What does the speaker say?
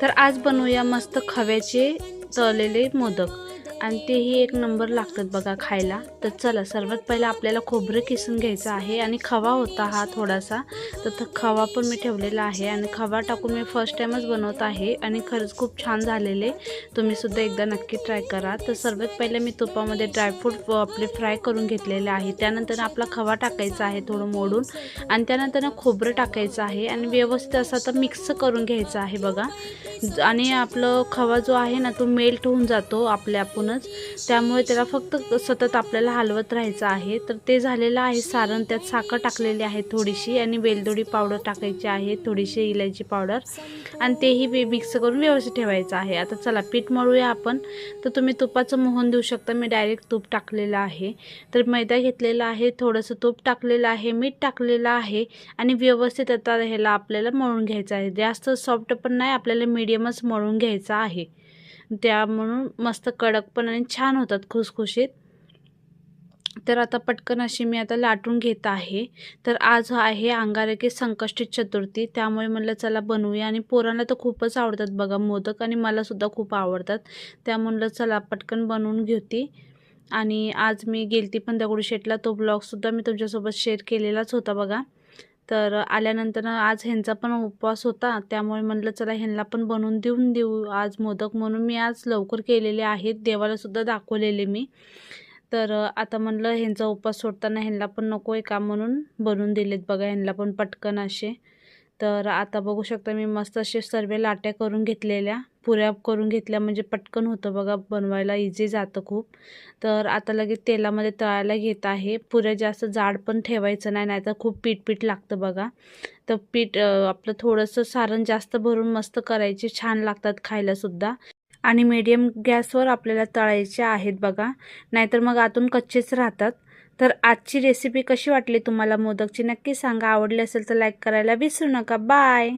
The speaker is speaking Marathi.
तर आज बनवूया मस्त खव्याचे तळलेले मोदक आणि तेही एक नंबर लागतात बघा खायला। तर चला सर्वात पहिला आपल्याला खोबरं किसून घ्यायचं आहे आणि खवा होता हा थोडासा, तर खवा पण मी ठेवलेला आहे आणि खवा टाकून मी फर्स्ट टाइमच बनवत आहे आणि खरंच खूप छान झालेले। तुम्ही सुद्धा एकदा नक्की ट्राय करा। तर सर्वात पहिले मी तुपामध्ये ड्रायफ्रूट आपले फ्राय करून घेतलेले आहे। त्यानंतर आपला खवा टाकायचा आहे थोडं मोडून आणि त्यानंतर खोबरं टाकायचं आहे आणि व्यवस्थित असं तर मिक्स करून घ्यायचं आहे बघा। आणि आपलं खवा जो आहे ना तो मेल्ट होऊन जातो आपणच, त्यामुळे त्याला फक्त सतत आपल्याला हलवत राहायचं आहे। तर ते झालेलं आहे सारण। त्यात साखर टाकलेली आहे थोडीशी आणि वेलदोडी पावडर टाकायची आहे, थोडीशी इलायची पावडर आणि तेही मिक्स करून व्यवस्थित ठेवायचं आहे। आता चला पीठ मळूया आपण। तर तुम्ही तुपाचं मोहन देऊ शकता, मी डायरेक्ट तूप टाकलेलं आहे। तर मैदा घेतलेला आहे, थोडंसं तूप टाकलेलं आहे, मीठ टाकलेलं आहे आणि व्यवस्थित आता ह्याला आपल्याला मळून घ्यायचं आहे। जास्त सॉफ्ट पण नाही, आपल्याला मीडियमच मळून घ्यायचा आहे। त्या म्हणून मस्त कडक पण आणि छान होतात खुसखुशीत। तर आता पटकन अशी मी आता लाटून घेत आहे। तर आज आहे अंगारकी संकष्टी चतुर्थी, त्यामुळे म्हटलं चला बनवूया आणि पोरांना तर खूपच आवडतात बघा मोदक आणि मला सुद्धा खूप आवडतात, त्यामुळे चला पटकन बनवून घेते। आणि आज मी गेलती पण दगडूशेठला, तो ब्लॉगसुद्धा मी तुमच्यासोबत शेअर केलेलाच होता बघा। तर आल्यानंतर आज ह्यांचा पण उपवास होता, त्यामुळे म्हटलं चला ह्यांना पण बनवून देऊ आज मोदक, म्हणून मी आज लवकर केलेले आहेत, देवालासुद्धा दाखवलेले मी। तर आता म्हटलं ह्यांचा उपवास सोडताना ह्यांना पण नको आहे का, म्हणून बनवून दिलेत बघा ह्यांना पण पटकन असे। तर आता बघू शकता मी मस्त असे सर्व लाट्या करून घेतलेल्या, पुऱ्या करून घेतल्या, म्हणजे पटकन होतं बघा बनवायला, इझी जातं खूप। तर आता लगेच तेलामध्ये तळायला घेत आहे। पुऱ्या जास्त जाड पण ठेवायचं नाही, नाहीतर खूप पीठ लागतं बघा। तर पीठ आपलं थोडंसं सारण जास्त भरून मस्त करायचे, छान लागतात खायलासुद्धा आणि मीडियम गॅसवर आपल्याला तळायचे आहेत बघा, नाहीतर मग आतून कच्चेच राहतात। तर आजची रेसिपी कशी वाटली तुम्हाला मोदकची नक्की सांगा। आवडली असेल तर लाईक करायला विसरू नका। बाय।